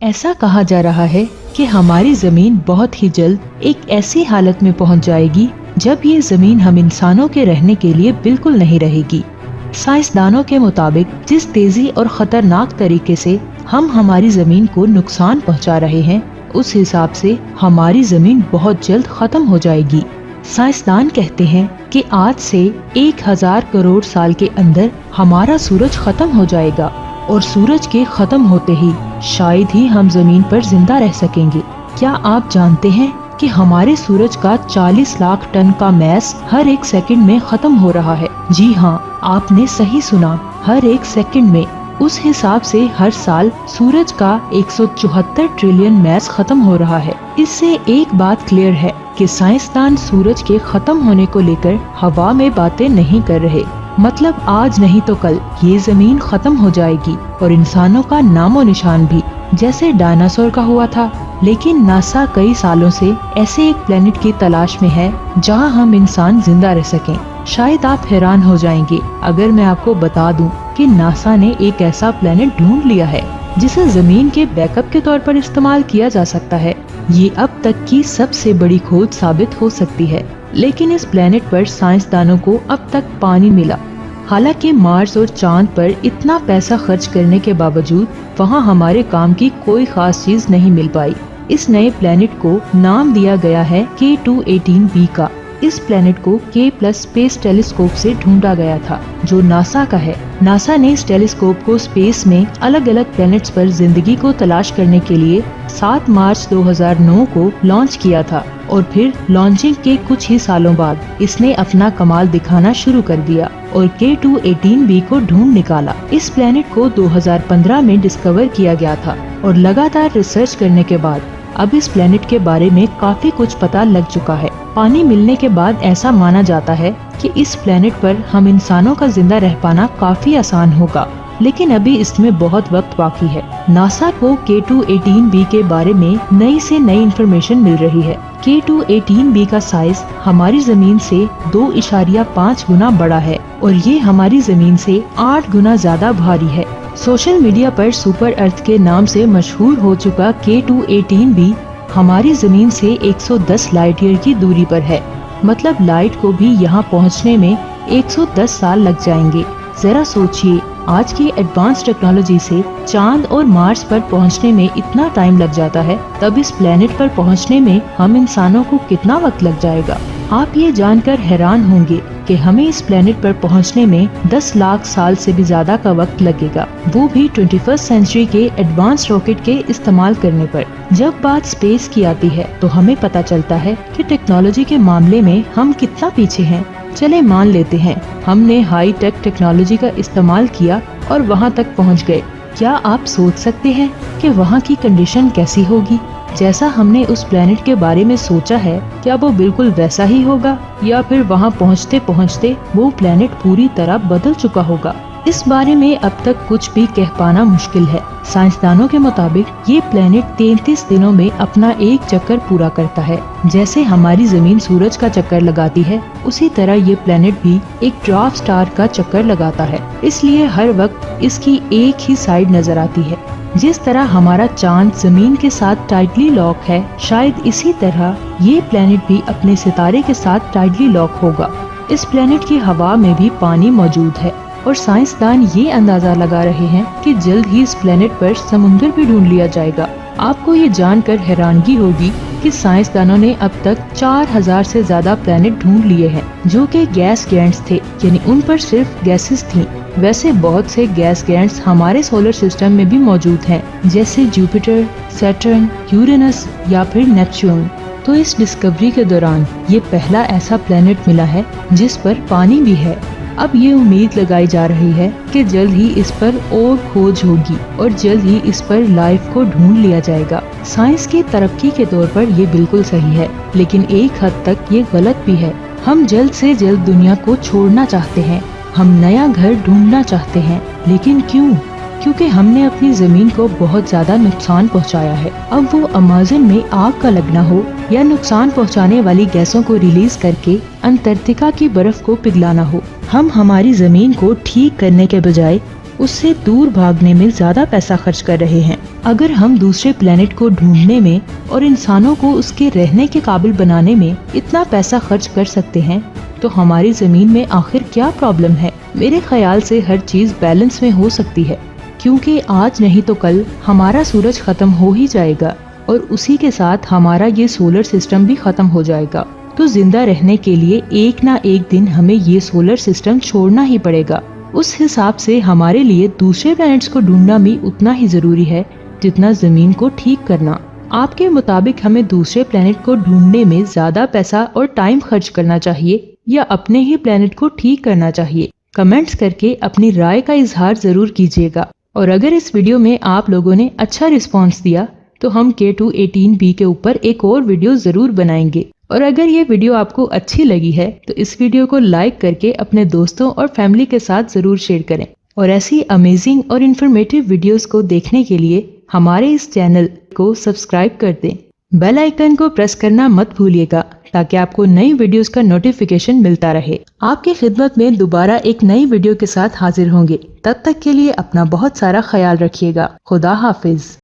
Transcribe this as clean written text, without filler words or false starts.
ऐसा कहा जा रहा है कि हमारी जमीन बहुत ही जल्द एक ऐसी हालत में पहुंच जाएगी जब ये जमीन हम इंसानों के रहने के लिए बिल्कुल नहीं रहेगी। साइंसदानों के मुताबिक जिस तेजी और खतरनाक तरीके से हम हमारी जमीन को नुकसान पहुंचा रहे हैं, उस हिसाब से हमारी जमीन बहुत जल्द खत्म हो जाएगी। साइंसदान कहते हैं कि आज से 1000 करोड़ साल के अंदर हमारा सूरज खत्म हो जाएगा और सूरज के खत्म होते ही शायद ही हम जमीन पर जिंदा रह सकेंगे। क्या आप जानते हैं कि हमारे सूरज का 40 लाख टन का मैस हर एक सेकंड में खत्म हो रहा है? जी हाँ, आपने सही सुना, हर एक सेकंड में। उस हिसाब से हर साल सूरज का 174 ट्रिलियन मैस खत्म हो रहा है। इससे एक बात क्लियर है कि साइंसदान सूरज के खत्म होने को लेकर हवा में बातें नहीं कर रहे। मतलब आज नहीं तो कल ये जमीन खत्म हो जाएगी और इंसानों का नामो निशान भी, जैसे डायनासोर का हुआ था। लेकिन नासा कई सालों से ऐसे एक प्लेनेट की तलाश में है जहां हम इंसान जिंदा रह सकें। शायद आप हैरान हो जाएंगे अगर मैं आपको बता दूं कि नासा ने एक ऐसा प्लेनेट ढूंढ लिया है जिसे जमीन के बैकअप के तौर पर इस्तेमाल किया जा सकता है। ये अब तक की सबसे बड़ी खोज साबित हो सकती है। लेकिन इस प्लेनेट पर साइंसदानों को अब तक पानी मिला। हालांकि मार्स और चांद पर इतना पैसा खर्च करने के बावजूद वहां हमारे काम की कोई खास चीज नहीं मिल पाई। इस नए प्लेनेट को नाम दिया गया है K2-18b का। इस प्लेनेट को K+ स्पेस टेलीस्कोप से ढूंढा गया था जो नासा का है। नासा ने इस टेलीस्कोप को स्पेस में अलग अलग प्लैनेट्स पर जिंदगी को तलाश करने के लिए 7 मार्च 2009 को लॉन्च किया था और फिर लॉन्चिंग के कुछ ही सालों बाद इसने अपना कमाल दिखाना शुरू कर दिया और K2-18b को ढूंढ निकाला। इस प्लेनेट को 2015 में डिस्कवर किया गया था और लगातार रिसर्च करने के बाद अब इस प्लेनेट के बारे में काफी कुछ पता लग चुका है। पानी मिलने के बाद ऐसा माना जाता है कि इस प्लेनेट पर हम इंसानों का जिंदा रह पाना काफी आसान होगा, लेकिन अभी इसमें बहुत वक्त बाकी है। नासा को K2-18b के बारे में नई से नई इंफॉर्मेशन मिल रही है। K2-18b का साइज हमारी जमीन से 2.5 गुना बड़ा है और ये हमारी जमीन से 8 गुना ज्यादा भारी है। सोशल मीडिया पर सुपर अर्थ के नाम से मशहूर हो चुका K2-18b हमारी जमीन से 110 लाइट ईयर की दूरी पर है। मतलब लाइट को भी यहाँ पहुँचने में 110 साल लग जाएंगे। जरा सोचिए, आज की एडवांस टेक्नोलॉजी से चांद और मार्स पर पहुंचने में इतना टाइम लग जाता है, तब इस प्लेनेट पर पहुंचने में हम इंसानों को कितना वक्त लग जाएगा। आप ये जानकर हैरान होंगे कि हमें इस प्लेनेट पर पहुंचने में 10 लाख साल से भी ज्यादा का वक्त लगेगा, वो भी 21st सेंचुरी के एडवांस रॉकेट के इस्तेमाल करने पर। जब बात स्पेस की आती है तो हमें पता चलता है कि टेक्नोलॉजी के मामले में हम कितना पीछे हैं। चले मान लेते हैं हमने हाई टेक टेक्नोलॉजी का इस्तेमाल किया और वहां तक पहुंच गए। क्या आप सोच सकते हैं कि वहां की कंडीशन कैसी होगी? जैसा हमने उस प्लेनेट के बारे में सोचा है, क्या वो बिल्कुल वैसा ही होगा या फिर वहां पहुंचते पहुंचते वो प्लेनेट पूरी तरह बदल चुका होगा? इस बारे में अब तक कुछ भी कह पाना मुश्किल है। साइंसदानों के मुताबिक ये प्लेनेट 33 दिनों में अपना एक चक्कर पूरा करता है। जैसे हमारी जमीन सूरज का चक्कर लगाती है, उसी तरह ये प्लेनेट भी एक ड्वार्फ स्टार का चक्कर लगाता है। इसलिए हर वक्त इसकी एक ही साइड नजर आती है। जिस तरह हमारा चांद जमीन के साथ टाइटली लॉक है, शायद इसी तरह ये प्लेनेट भी अपने सितारे के साथ टाइटली लॉक होगा। इस प्लेनेट की हवा में भी पानी मौजूद है और साइंसदान ये अंदाजा लगा रहे हैं कि जल्द ही इस प्लेनेट पर समुद्र भी ढूंढ लिया जाएगा। आपको ये जानकर हैरानगी होगी कि साइंसदानों ने अब तक 4000 से ज्यादा प्लेनेट ढूंढ लिए हैं जो कि गैस गिगांट्स थे, यानी उन पर सिर्फ गैसेस थी। वैसे बहुत से गैस गिगांट्स हमारे सोलर सिस्टम में भी मौजूद हैं, जैसे जुपिटर, सैटर्न, यूरेनस या फिर नेपच्यून। तो इस डिस्कवरी के दौरान ये पहला ऐसा प्लेनेट मिला है जिस पर पानी भी है। अब ये उम्मीद लगाई जा रही है कि जल्द ही इस पर और खोज होगी और जल्द ही इस पर लाइफ को ढूंढ लिया जाएगा। साइंस की तरक्की के तौर पर ये बिल्कुल सही है, लेकिन एक हद तक ये गलत भी है। हम जल्द से जल्द दुनिया को छोड़ना चाहते हैं, हम नया घर ढूंढना चाहते हैं, लेकिन क्यों? क्योंकि हमने अपनी जमीन को बहुत ज्यादा नुकसान पहुंचाया है। अब वो अमेज़न में आग का लगना हो या नुकसान पहुंचाने वाली गैसों को रिलीज करके अंटार्कटिका की बर्फ को पिघलाना हो, हम हमारी जमीन को ठीक करने के बजाय اس سے دور بھاگنے میں زیادہ پیسہ خرچ کر رہے ہیں۔ اگر ہم دوسرے پلینٹ کو ڈھونڈنے میں اور انسانوں کو اس کے رہنے کے قابل بنانے میں اتنا پیسہ خرچ کر سکتے ہیں تو ہماری زمین میں آخر کیا پرابلم ہے؟ میرے خیال سے ہر چیز بیلنس میں ہو سکتی ہے، کیونکہ آج نہیں تو کل ہمارا سورج ختم ہو ہی جائے گا اور اسی کے ساتھ ہمارا یہ سولر سسٹم بھی ختم ہو جائے گا۔ تو زندہ رہنے کے لیے ایک نہ ایک دن ہمیں یہ سولر سسٹم چھوڑنا ہی پڑے گا۔ اس حساب سے ہمارے لیے دوسرے پلینٹس کو ڈھونڈنا بھی اتنا ہی ضروری ہے جتنا زمین کو ٹھیک کرنا۔ آپ کے مطابق ہمیں دوسرے پلینٹ کو ڈھونڈنے میں زیادہ پیسہ اور ٹائم خرچ کرنا چاہیے یا اپنے ہی پلینٹ کو ٹھیک کرنا چاہیے؟ کمنٹس کر کے اپنی رائے کا اظہار ضرور کیجیے گا، اور اگر اس ویڈیو میں آپ لوگوں نے اچھا رسپانس دیا تو ہم K2-18b کے اوپر ایک اور ویڈیو ضرور بنائیں گے۔ اور اگر یہ ویڈیو آپ کو اچھی لگی ہے تو اس ویڈیو کو لائک کر کے اپنے دوستوں اور فیملی کے ساتھ ضرور شیئر کریں، اور ایسی امیزنگ اور انفارمیٹیو ویڈیوز کو دیکھنے کے لیے ہمارے اس چینل کو سبسکرائب کر دیں۔ بیل آئیکن کو پریس کرنا مت بھولیے گا تاکہ آپ کو نئی ویڈیوز کا نوٹیفیکیشن ملتا رہے۔ آپ کی خدمت میں دوبارہ ایک نئی ویڈیو کے ساتھ حاضر ہوں گے۔ تب تک کے لیے اپنا بہت سارا خیال رکھیے گا۔ خدا حافظ۔